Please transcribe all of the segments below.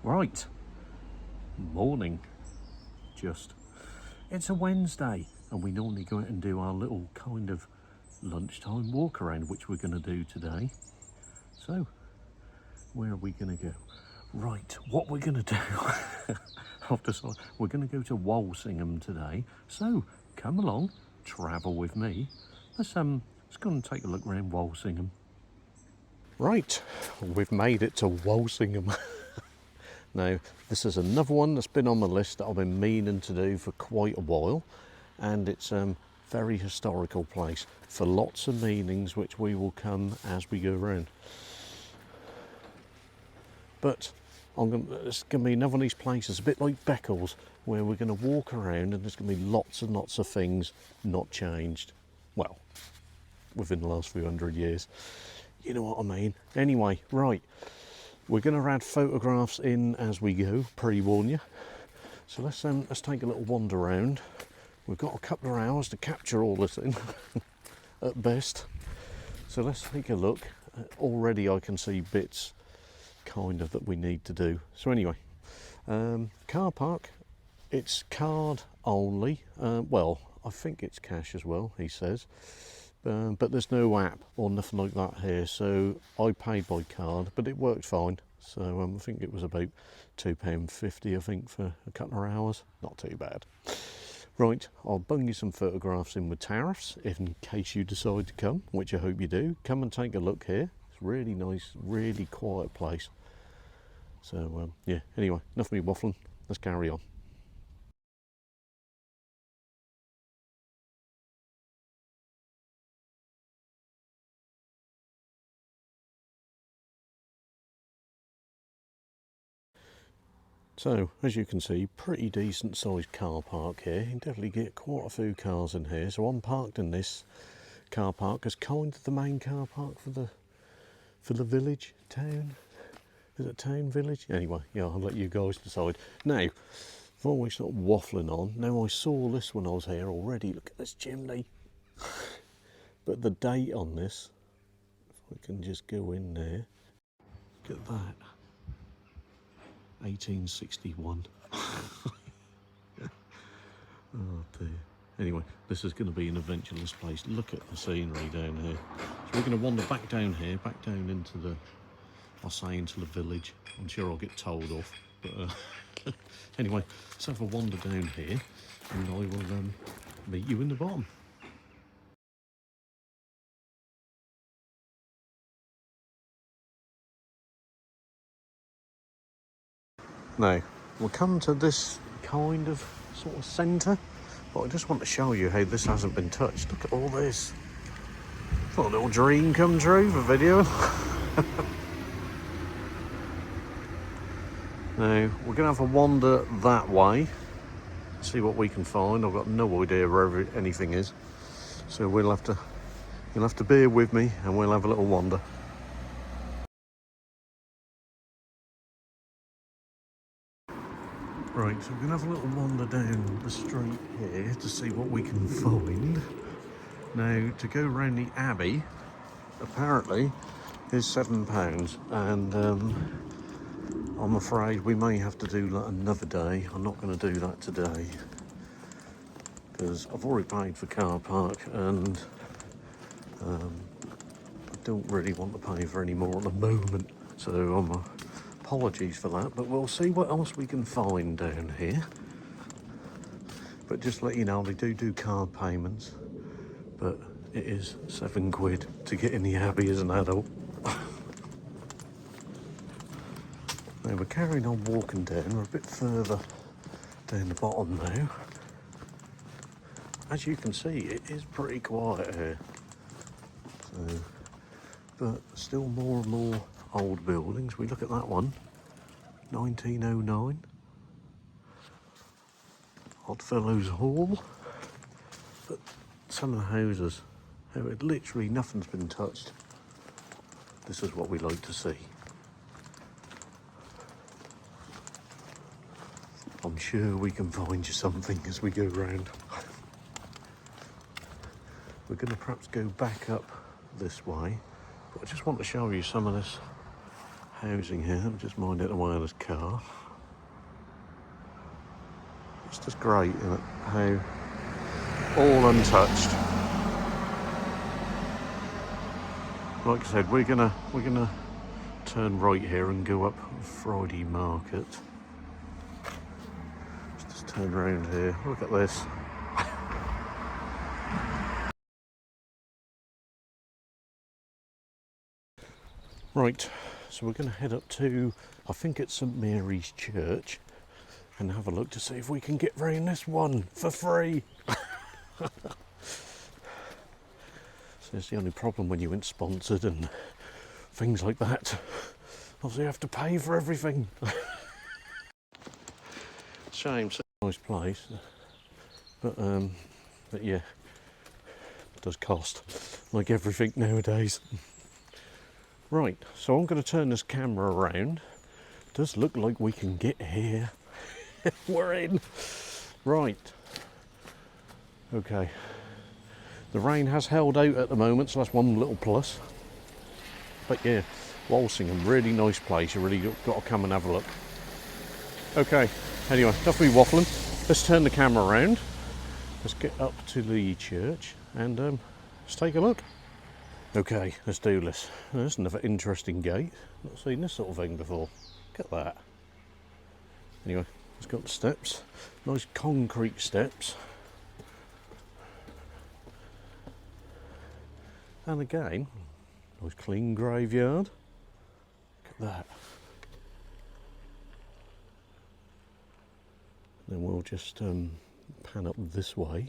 Right, morning, just. It's a Wednesday, and we normally go out and do our little kind of lunchtime walk around, which we're going to do today. So, where are we going to go? Right, what we're going to do, I've decided we're going to go to Walsingham today. So, come along, travel with me. Let's go and take a look around Walsingham. Right, we've made it to Walsingham. Now, this is another one that's been on my list that I've been meaning to do for quite a while, and it's a very historical place for lots of meanings which we will come as we go around. But it's going to be another one of these places, a bit like Beccles, where we're going to walk around and there's going to be lots and lots of things not changed. Well, within the last few hundred years. You know what I mean? Anyway, right. We're going to add photographs in as we go, pre-warn you. So let's take a little wander around. We've got a couple of hours to capture all this in, at best. So let's take a look. Already I can see bits kind of that we need to do. So anyway, car park, it's card only. Well, I think it's cash as well, he says. But there's no app or nothing like that here, so I paid by card, but it worked fine. So I think it was about £2.50, I think, for a couple of hours. Not too bad. Right, I'll bung you some photographs in with tariffs in case you decide to come, which I hope you do. Come and take a look here. It's really nice, really quiet place. So yeah, anyway, enough of me waffling. Let's carry on. So, as you can see, pretty decent sized car park here. You can definitely get quite a few cars in here. So I'm parked in this car park as kind of the main car park for the village, town. Is it town, village? Anyway, yeah, I'll let you guys decide. Now, before we start waffling on, now I saw this when I was here already. Look at this chimney. But the date on this, if I can just go in there, look at that. 1861. Oh dear. Anyway, this is going to be an adventurous place. Look at the scenery down here. So we're going to wander back down here, back down into the, I'll say into the village. I'm sure I'll get told off. But anyway, let's have a wander down here and I will meet you in the bottom. Now, we'll come to this kind of sort of centre, but I just want to show you how this hasn't been touched. Look at all this. Thought a little dream come true for video. Now, we're going to have a wander that way, see what we can find. I've got no idea where anything is, so you'll have to bear with me and we'll have a little wander. Right, so we're going to have a little wander down the street here to see what we can find. Now, to go around the Abbey, apparently, is £7, and I'm afraid we may have to do that another day. I'm not going to do that today, because I've already paid for car park, and I don't really want to pay for any more at the moment, so apologies for that, but we'll see what else we can find down here. But just to let you know, they do card payments, but it is £7 to get in the Abbey as an adult. Now we're carrying on walking down, we're a bit further down the bottom now. As you can see, it is pretty quiet here. So, but still more and more old buildings. We look at that one, 1909. Oddfellows Hall. But some of the houses, literally nothing's been touched. This is what we like to see. I'm sure we can find you something as we go round. We're going to perhaps go back up this way, but I just want to show you some of this housing here. I'm just minding the way of this car. It's just great, isn't it? How all untouched. Like I said, we're gonna turn right here and go up Friday Market. Let's just turn around here. Look at this. Right, so we're going to head up to, I think it's St Mary's Church, and have a look to see if we can get round this one for free. So it's the only problem when you went sponsored and things like that. Obviously you have to pay for everything. Shame, such a nice place, but yeah, it does cost, like everything nowadays. Right, so I'm going to turn this camera around. Does look like we can get here. We're in. Right. Okay. The rain has held out at the moment, so that's one little plus. But yeah, Walsingham, really nice place. You really got to come and have a look. Okay, anyway, enough of me waffling. Let's turn the camera around. Let's get up to the church and let's take a look. Okay, let's do this. There's another interesting gate. Not seen this sort of thing before. Look at that. Anyway, it's got the steps. Nice concrete steps. And again, nice clean graveyard. Look at that. Then we'll just pan up this way.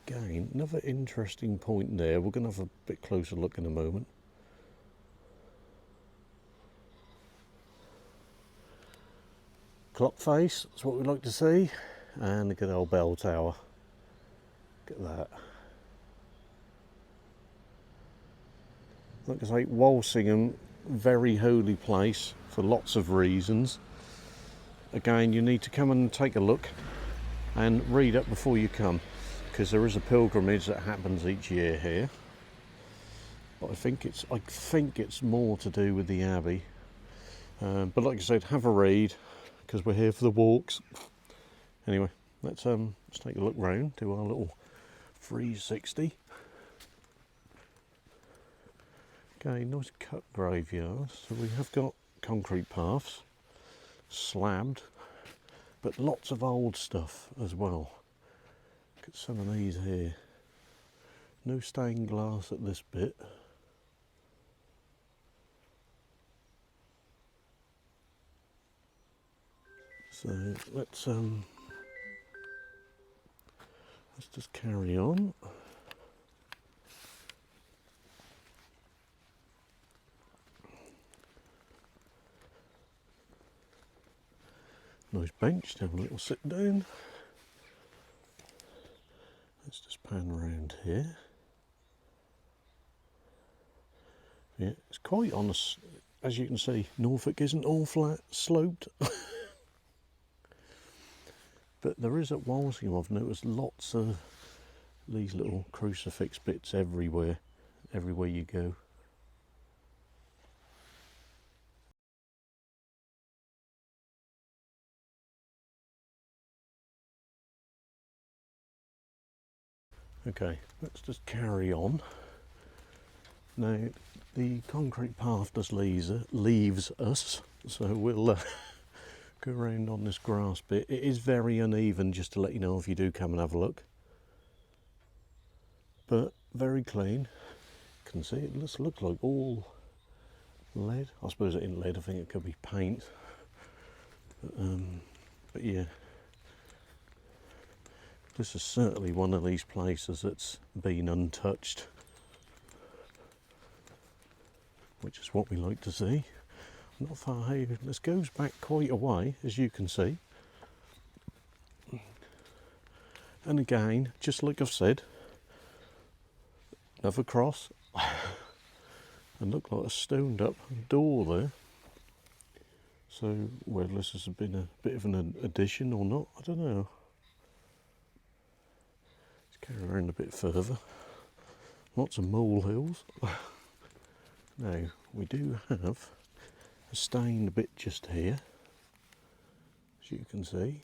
Again, another interesting point there. We're going to have a bit closer look in a moment. Clock face, that's what we like to see. And a good old bell tower. Look at that. Like I say, Walsingham, very holy place for lots of reasons. Again, you need to come and take a look and read up before you come, because there is a pilgrimage that happens each year here. But I think it's more to do with the Abbey. But like I said, have a read, because we're here for the walks. Anyway, let's take a look round, do our little 360. Okay, nice cut graveyards. So we have got concrete paths, slabbed, but lots of old stuff as well. Look at some of these here. No stained glass at this bit. So let's just carry on. Nice bench to have a little sit down. Let's just pan around here. Yeah, it's quite honest. As you can see, Norfolk isn't all flat sloped. But there is at Walsingham, I've noticed lots of these little crucifix bits everywhere you go. Okay, let's just carry on. Now, the concrete path just leaves us, so we'll go around on this grass bit. It is very uneven, just to let you know if you do come and have a look. But very clean. You can see it does look like all lead. I suppose it ain't lead, I think it could be paint. But yeah. This is certainly one of these places that's been untouched, which is what we like to see. Not far here. This goes back quite a way, as you can see. And again, just like I've said, another cross, and look like a stoned up door there. So whether this has been a bit of an addition or not, I don't know. Carry around a bit further. Lots of molehills. Now, we do have stained a bit just here, as you can see.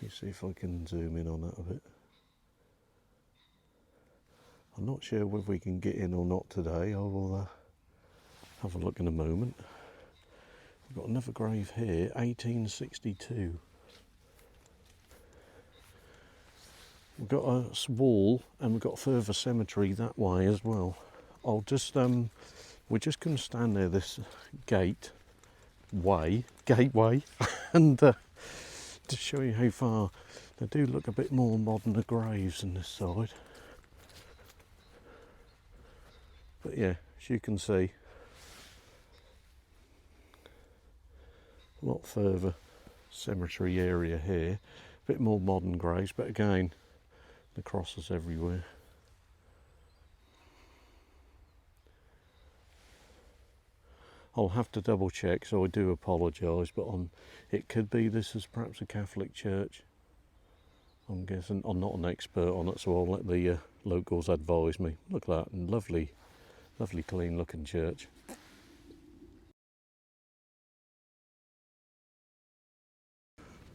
Let me see if I can zoom in on that a bit. I'm not sure whether we can get in or not today. I will have a look in a moment. We've got another grave here, 1862. We've got a wall and we've got a further cemetery that way as well. I'll just, we're just going to stand there, this gateway, and to show you how far. They do look a bit more modern, the graves on this side. But yeah, as you can see, a lot further cemetery area here. A bit more modern graves, but again, the crosses everywhere. I'll have to double check, so I do apologise, but it could be this is perhaps a Catholic church. I'm guessing. I'm not an expert on it, so I'll let the locals advise me. Look at that, and lovely clean looking church.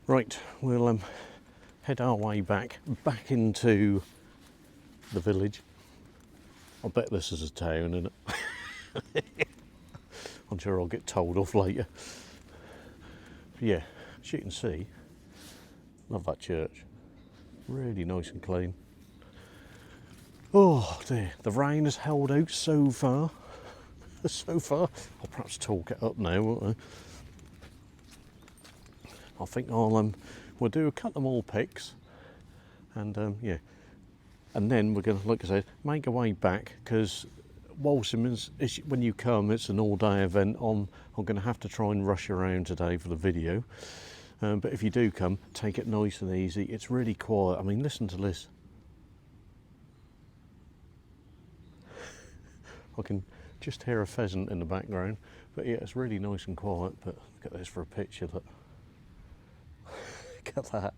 Right, we'll head our way back into the village. I bet this is a town, isn't it? I'm sure I'll get told off later. But yeah, as you can see, love that church. Really nice and clean. Oh dear, the rain has held out so far. So far. I'll perhaps talk it up now, won't I think we'll do a cut them all pics, and yeah, and then we're going to, like I said, make our way back, because Walsingham is, when you come, it's an all-day event. I'm going to have to try and rush around today for the video, but if you do come, take it nice and easy. It's really quiet. I mean, listen to this. I can just hear a pheasant in the background, but yeah, it's really nice and quiet. But look at this for a picture. Look at that.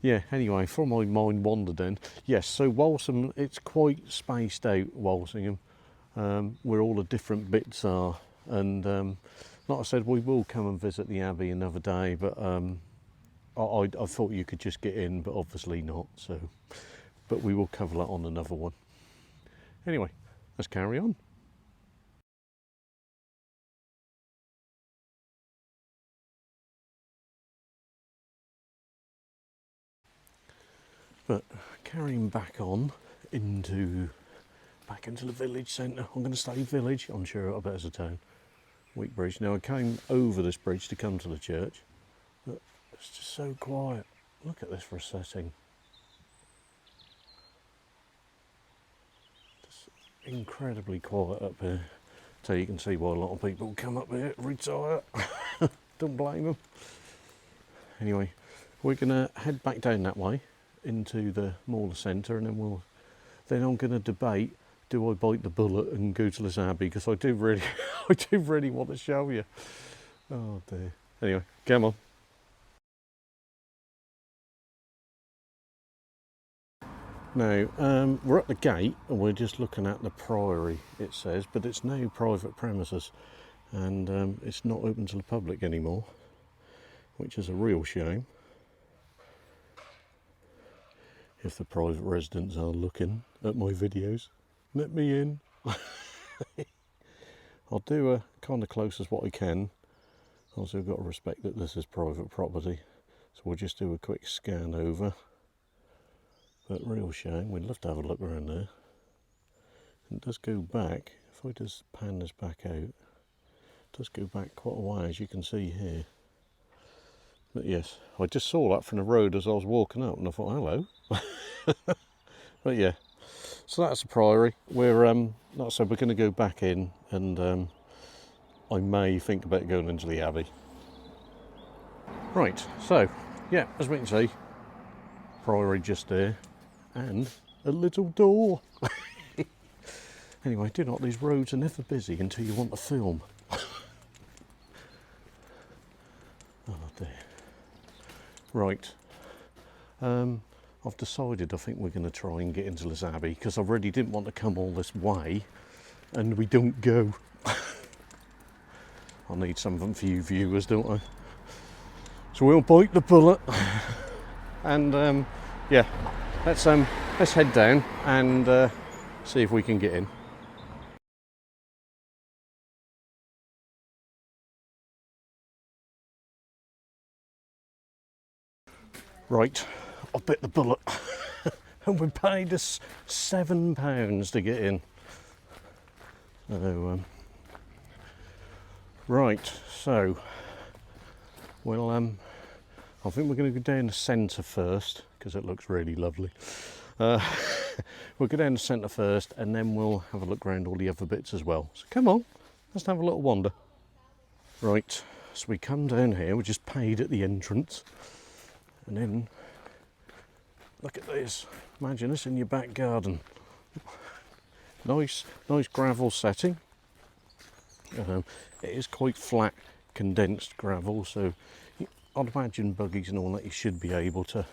Yeah, anyway, from my mind wandered then. Yes, so Walsingham, it's quite spaced out, Walsingham, where all the different bits are. And like I said, we will come and visit the Abbey another day, but I thought you could just get in, but obviously not. So, but we will cover that on another one. Anyway, let's carry on. But carrying back on back into the village centre. I'm going to stay village. I'm sure I bet it's a town. Week Bridge. Now I came over this bridge to come to the church, but it's just so quiet. Look at this for a setting. Just incredibly quiet up here. So you can see why a lot of people come up here, retire. Don't blame them. Anyway, we're going to head back down that way into the Mall centre, and then I'm going to debate, do I bite the bullet and go to this Abbey, because I do really want to show you. Oh dear. Anyway, come on. Now, we're at the gate and we're just looking at the priory, it says, but it's now private premises, and it's not open to the public anymore, which is a real shame. If the private residents are looking at my videos, let me in. I'll do a kind of close as what I can. Also, I've got to respect that this is private property, so we'll just do a quick scan over. But real shame, we'd love to have a look around there. It does go back, if I just pan this back out, it does go back quite a way, as you can see here. But yes, I just saw that from the road as I was walking up, and I thought, hello. But yeah, so that's the priory. We're, like I said, we're going to go back in, and I may think about going into the Abbey. Right, so yeah, as we can see, priory just there, and a little door. Anyway, these roads are never busy until you want to film. Oh dear. Right, I've decided I think we're going to try and get into this Abbey, because I really didn't want to come all this way and we don't go. I need something for you viewers, don't I? So we'll bite the bullet, and yeah, let's head down and see if we can get in. Right, I bit the bullet, and we paid us £7 to get in. So right, so well, I think we're going to go down the centre first because it looks really lovely. We'll go down the centre first, and then we'll have a look around all the other bits as well. So come on, let's have a little wander. Right, so we come down here. We just paid at the entrance, and then look at this. Imagine this in your back garden. Nice gravel setting. It is quite flat, condensed gravel, so I'd imagine buggies and all that you should be able to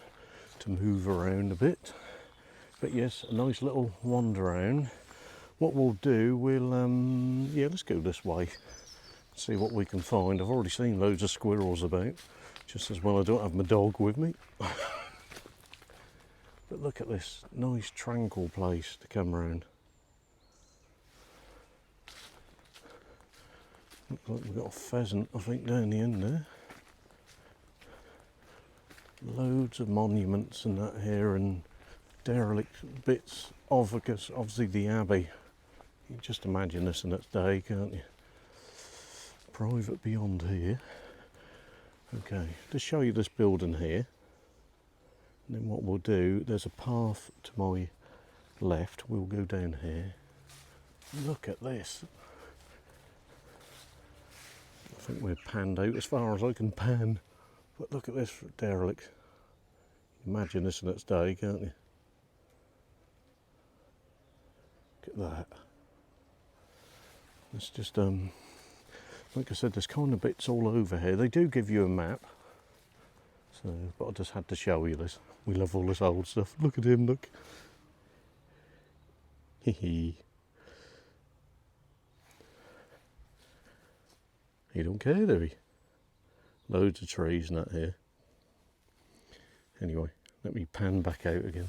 move around a bit. But yes, a nice little wander around. What we'll do, yeah, let's go this way, see what we can find. I've already seen loads of squirrels about, just as well I don't have my dog with me. But look at this nice tranquil place to come around. Looks like we've got a pheasant, I think, down the end there. Loads of monuments and that here, and derelict bits of, obviously, the abbey. You can just imagine this in its day, can't you? Private beyond here. Okay, to show you this building here, and then what we'll do, there's a path to my left. We'll go down here. Look at this. I think we're panned out as far as I can pan. But look at this derelict. Imagine this in its day, can't you? Look at that. It's just, like I said, there's kind of bits all over here. They do give you a map. So, but I just had to show you this. We love all this old stuff. Look at him, look. Hee. He don't care, do he? Loads of trees and that here. Anyway, let me pan back out again.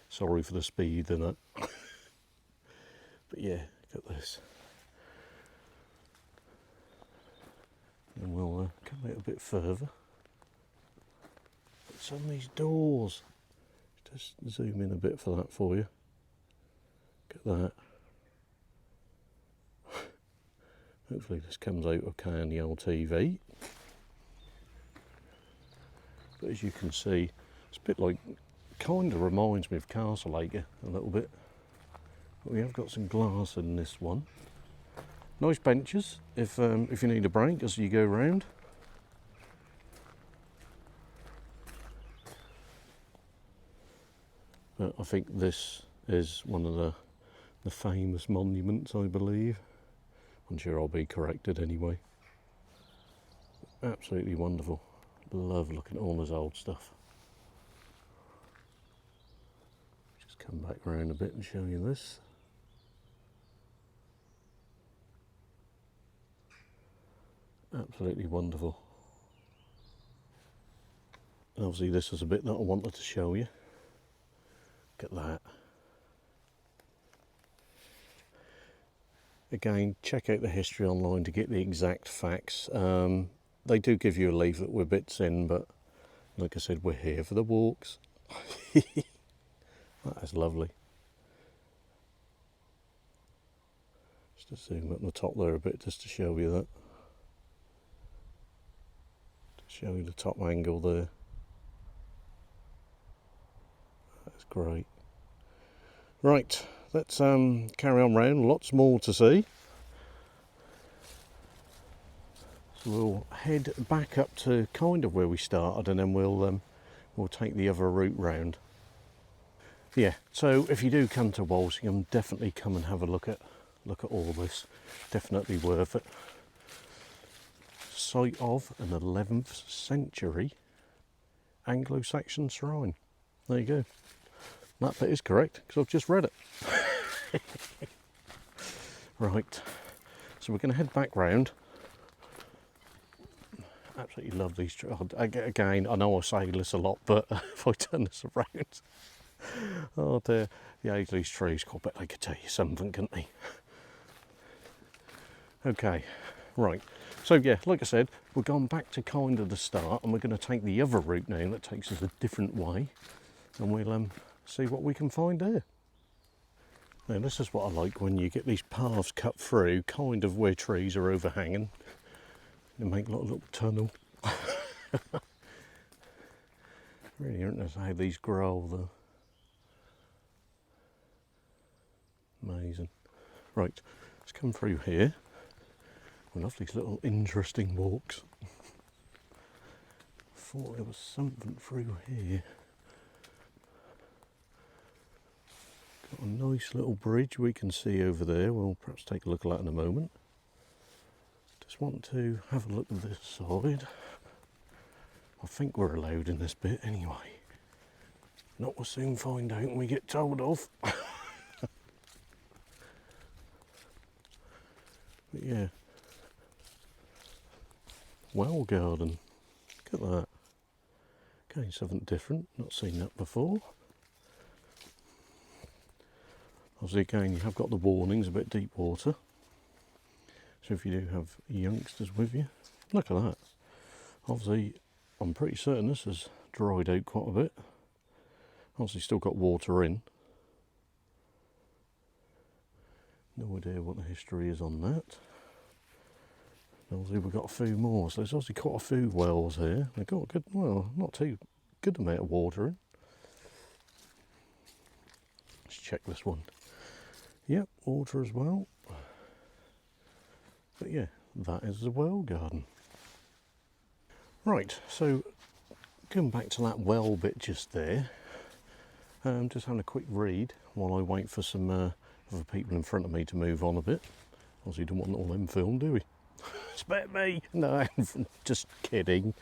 Sorry for the speed and that. But yeah, look at this. And we'll come out a bit further. Some of these doors. Just zoom in a bit for that for you. Look at that. Hopefully this comes out okay on the old TV. But as you can see, it's a bit like, kind of reminds me of Castleacre a little bit. But we have got some glass in this one. Nice benches if you need a break as you go round. But I think this is one of the famous monuments, I believe. I'm sure I'll be corrected anyway. Absolutely wonderful. Love looking at all this old stuff. Just come back around a bit and show you this. Absolutely wonderful. And obviously this is a bit that I wanted to show you. Look at that. Again, check out the history online to get the exact facts. They do give you a leaflet with bits in, but like I said, we're here for the walks. That is lovely. Just to zoom up the top there a bit, just to show you that. To show you the top angle there. That's great. Right, let's carry on round. Lots more to see. So we'll head back up to kind of where we started, and then we'll take the other route round. Yeah, so if you do come to Walsingham, definitely come and have a look at all this. Definitely worth it. Site of an 11th century Anglo-Saxon shrine. There you go. That bit is correct because I've just read it. Right, so we're going to head back round. absolutely love these trees. Again, I know I say this a lot, but if I turn this around, oh dear, the age of these trees, I bet they could tell you something, couldn't they? Okay, right. So yeah, like I said, we're going back to kind of the start, and we're going to take the other route now that takes us a different way, and we'll see what we can find there. Now this is what I like when you get these paths cut through, kind of where trees are overhanging. They make like a little tunnel. Really interesting how these grow though. Amazing. Right, let's come through here. I love these little interesting walks. Thought there was something through here. Got a nice little bridge we can see over there. We'll perhaps take a look at that in a moment. Just want to have a look at this side. I think we're allowed in this bit anyway. Not we'll soon find out when we get told off. But yeah. Well garden. Look at that. Okay, something different. Not seen that before. Obviously again you have got the warnings about deep water. So if you do have youngsters with you, look at that. Obviously I'm pretty certain this has dried out quite a bit. Obviously still got water in. No idea what the history is on that. Obviously we've got a few more, so there's obviously quite a few wells here. They've got a good, well, not too good amount of water in. Let's check this one. Yep, water as well. But yeah, that is the well garden. Right, so going back to that well bit just there, just having a quick read while I wait for some other people in front of me to move on a bit. Obviously don't want all them filmed, do we? Spare me! No, just kidding.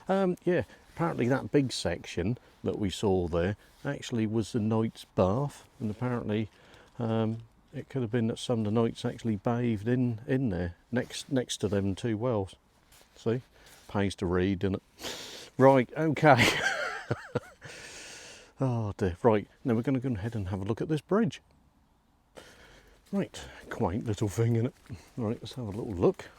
Yeah, apparently that big section that we saw there actually was the knight's bath, and apparently it could have been that some of the knights actually bathed in there next to them two wells. See, pays to read, doesn't it? Right, okay. Oh dear. Right, now we're going to go ahead and have a look at this bridge. Right, quaint little thing, isn't it? Right, let's have a little look.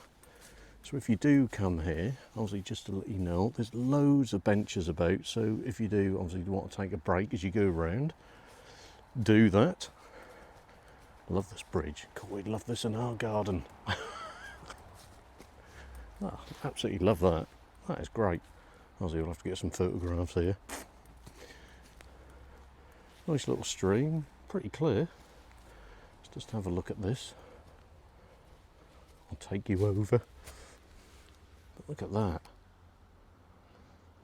So if you do come here, obviously just to let you know, there's loads of benches about, so if you do obviously want to take a break as you go around, do that. I love this bridge. God, we'd love this in our garden. Oh, absolutely love that. That is great. Obviously we'll have to get some photographs here. Nice little stream, pretty clear. Let's just have a look at this. I'll take you over. But look at that.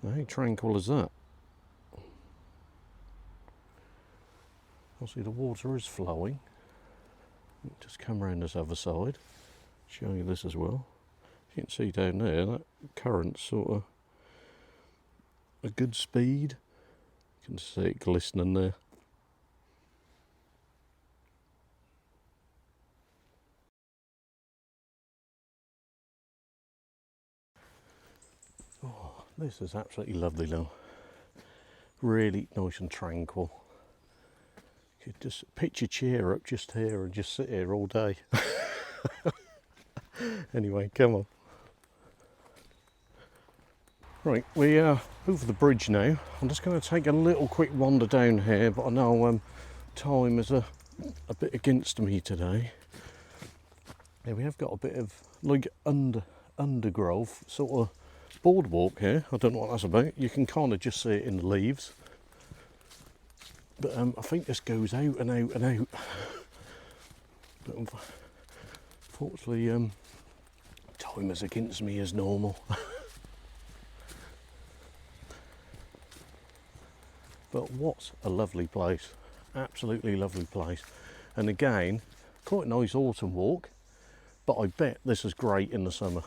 How tranquil is that? Obviously the water is flowing. Just come around this other side, show you this as well. You can see down there that current's sort of a good speed. You can see it glistening there. Oh, this is absolutely lovely now. Really nice and tranquil. You could just pitch your chair up just here and just sit here all day. Anyway, come on. Right, we are over the bridge now. I'm just going to take a little quick wander down here, but I know time is a bit against me today. Yeah, we have got a bit of like undergrowth sort of boardwalk here. I don't know what that's about. You can kind of just see it in the leaves. But I think this goes out and out and out. But unfortunately, time is against me as normal. But what a lovely place. Absolutely lovely place. And again, quite a nice autumn walk. But I bet this is great in the summer.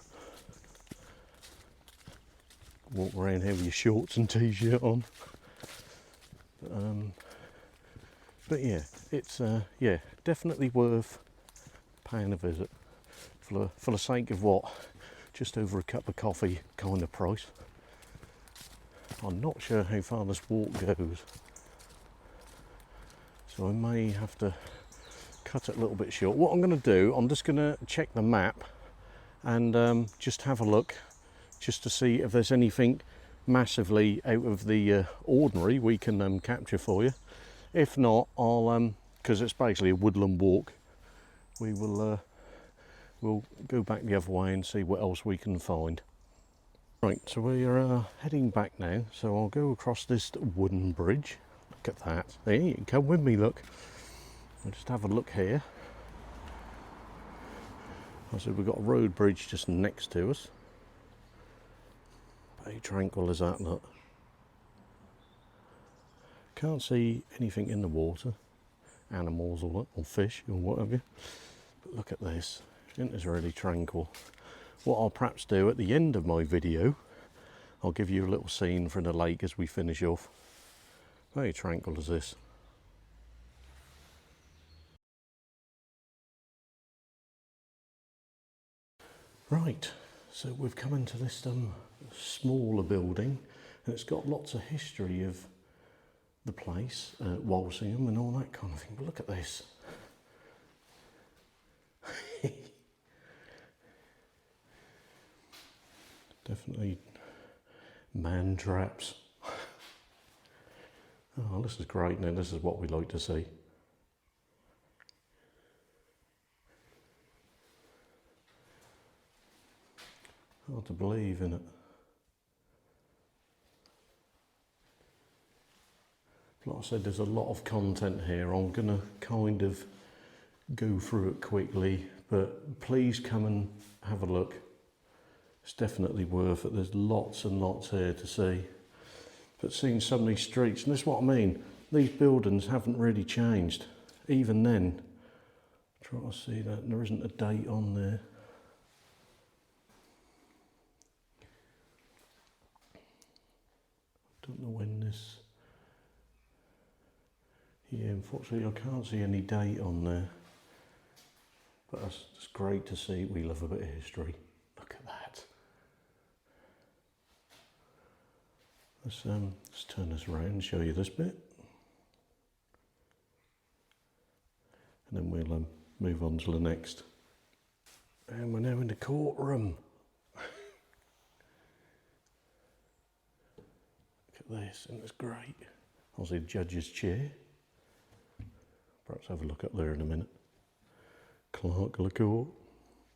Walk around here with your shorts and t-shirt on. But yeah, it's yeah, definitely worth paying a visit for the sake of what, just over a cup of coffee kind of price. I'm not sure how far this walk goes, so I may have to cut it a little bit short. What I'm going to do, I'm just going to check the map and just have a look, just to see if there's anything massively out of the ordinary we can capture for you. If not, I'll because it's basically a woodland walk, we will we'll go back the other way and see what else we can find. Right, so we are heading back now, so I'll go across this wooden bridge. Look at that. There, you can come with me, look. We'll just have a look here. I said we've got a road bridge just next to us. How tranquil is that, look. Can't see anything in the water, animals or fish or whatever. But look at this, isn't this really tranquil? What I'll perhaps do at the end of my video, I'll give you a little scene from the lake as we finish off. Very tranquil as this. Right, so we've come into this smaller building, and it's got lots of history of the place, Walsingham and all that kind of thing. But look at this. Definitely man traps. Oh, this is great now. This is what we like to see. Hard to believe, isn't it? Like I said, there's a lot of content here. I'm going to kind of go through it quickly, but please come and have a look. It's definitely worth it. There's lots and lots here to see. But seeing some of these streets, and this is what I mean, these buildings haven't really changed. Even then, try to see that, there isn't a date on there. Don't know when this... Yeah, unfortunately I can't see any date on there. But it's great to see. We love a bit of history. Look at that. Let's turn this around and show you this bit. And then we'll move on to the next. And we're now in the courtroom. Look at this, and it's great. I'll see the judge's chair. Perhaps have a look up there in a minute. Clerk of the court.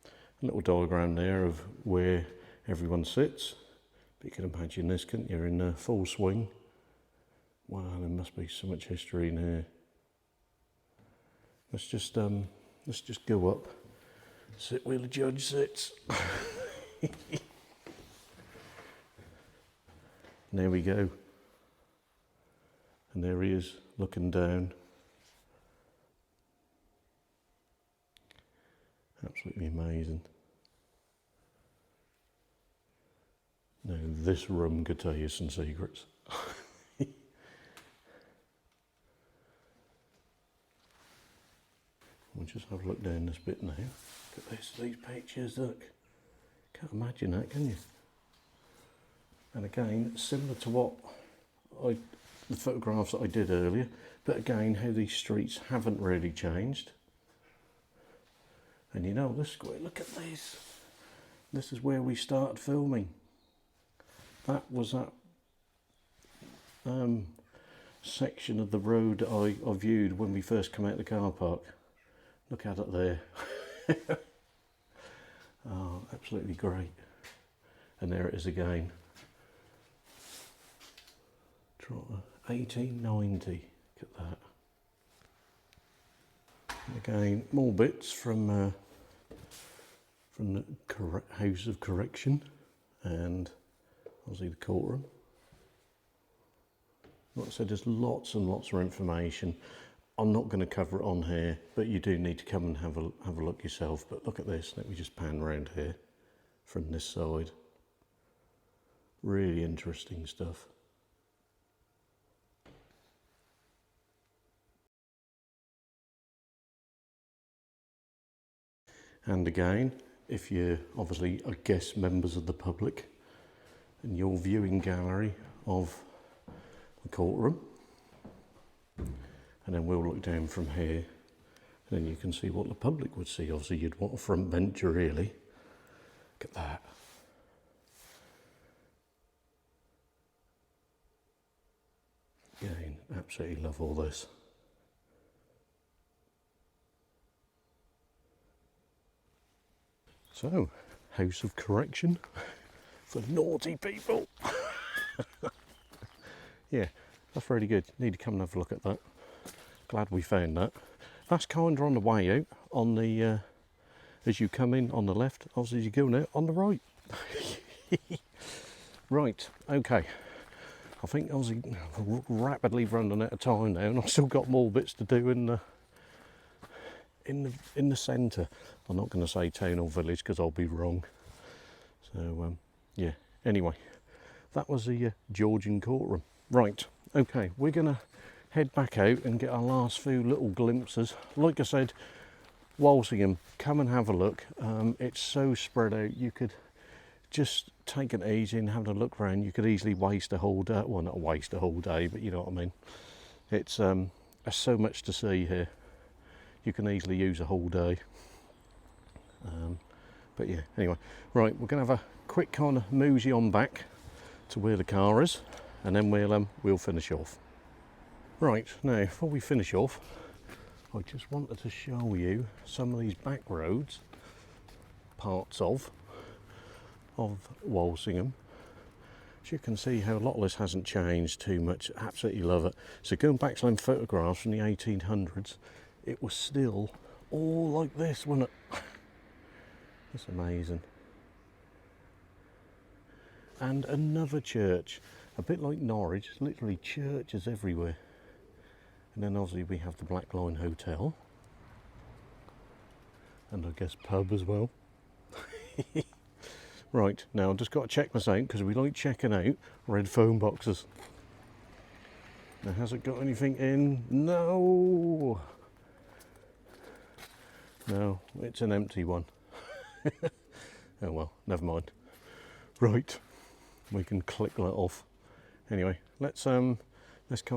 A little diagram there of where everyone sits. But you can imagine this, can't you? In full swing. Wow, there must be so much history in here. Let's just go up. Sit where the judge sits. And there we go. And there he is, looking down. Absolutely amazing. Now this room could tell you some secrets. We'll just have a look down this bit now. Look at this, these pictures, look. Can't imagine that, can you? And again, similar to what the photographs that I did earlier, but again, how these streets haven't really changed. And you know, this square, look at this. This is where we started filming. That was that section of the road that I viewed when we first come out of the car park. Look at it there. Oh, absolutely great. And there it is again. 1890, look at that. And again, more bits from the House of Correction and obviously the courtroom. Like I said, there's lots and lots of information. I'm not going to cover it on here, but you do need to come and have a look yourself. But look at this, let me just pan around here from this side. Really interesting stuff. And again, if you're obviously, I guess, members of the public, and your viewing gallery of the courtroom. And then we'll look down from here, and then you can see what the public would see. Obviously, you'd want a front bench, really. Look at that. Again, absolutely love all this. So, House of Correction for naughty people. Yeah, that's really good. Need to come and have a look at that. Glad we found that. That's kind of on the way out, on the as you come in on the left, obviously you're going out on the right. Right, okay. I think obviously rapidly running out of time now, and I've still got more bits to do in the centre. I'm not going to say town or village because I'll be wrong. So yeah. Anyway, that was the Georgian courtroom. Right. Okay, we're going to head back out and get our last few little glimpses. Like I said, Walsingham, come and have a look. It's so spread out. You could just take it easy and have a look around. You could easily waste a whole day. Well, not waste a whole day, but you know what I mean. It's there's so much to see here. You can easily use a whole day. But yeah, anyway, right, we're going to have a quick kind of mosey on back to where the car is, and then we'll finish off. Right, now before we finish off, I just wanted to show you some of these back roads, parts of Walsingham. As you can see how a lot of this hasn't changed too much. Absolutely love it. So going back to them photographs from the 1800s, it was still all like this, wasn't it? It's amazing. And another church, a bit like Norwich, literally churches everywhere. And then obviously we have the Black Line Hotel, and I guess pub as well. Right, now I've just got to check this out because we like checking out red phone boxes. Now, has it got anything in? No! No, it's an empty one. Oh well, never mind. Right, we can click that off. Anyway, let's kind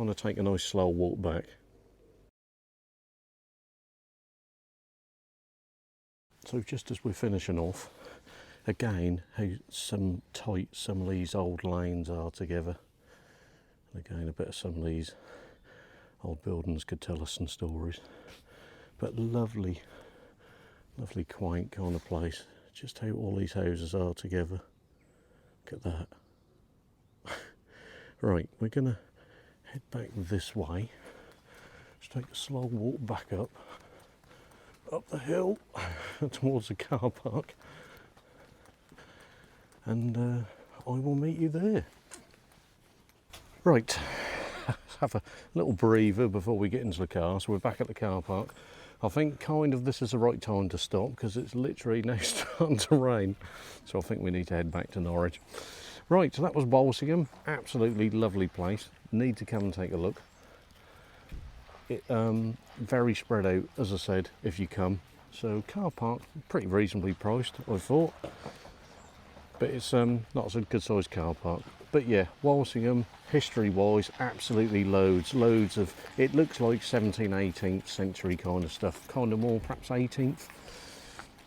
of take a nice slow walk back. So just as we're finishing off, again, how tight some of these old lanes are together. And again, a bit of some of these old buildings could tell us some stories. But lovely, lovely quaint kind of place. Just how all these houses are together. Look at that. Right, we're going to head back this way. Just take a slow walk back up the hill towards the car park, and I will meet you there. Right, let's have a little breather before we get into the car. So we're back at the car park. I think kind of this is the right time to stop because it's literally now starting to rain, so I think we need to head back to Norwich. Right, so that was Walsingham. Absolutely lovely place. Need to come and take a look. It very spread out, as I said, if you come. So car park, pretty reasonably priced, I thought. But it's not a good sized car park. But yeah, Walsingham, history-wise, absolutely loads of. It looks like 17th, 18th century kind of stuff, kind of more perhaps 18th.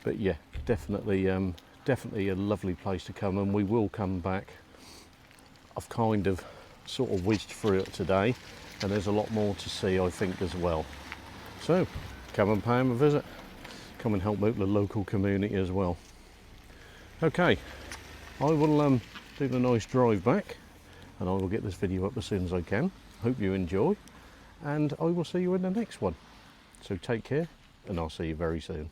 But yeah, definitely a lovely place to come, and we will come back. I've kind of sort of whizzed through it today, and there's a lot more to see, I think, as well. So come and pay them a visit. Come and help out the local community as well. Okay, I will do the nice drive back, and I will get this video up as soon as I can. Hope you enjoy, and I will see you in the next one. So take care, and I'll see you very soon.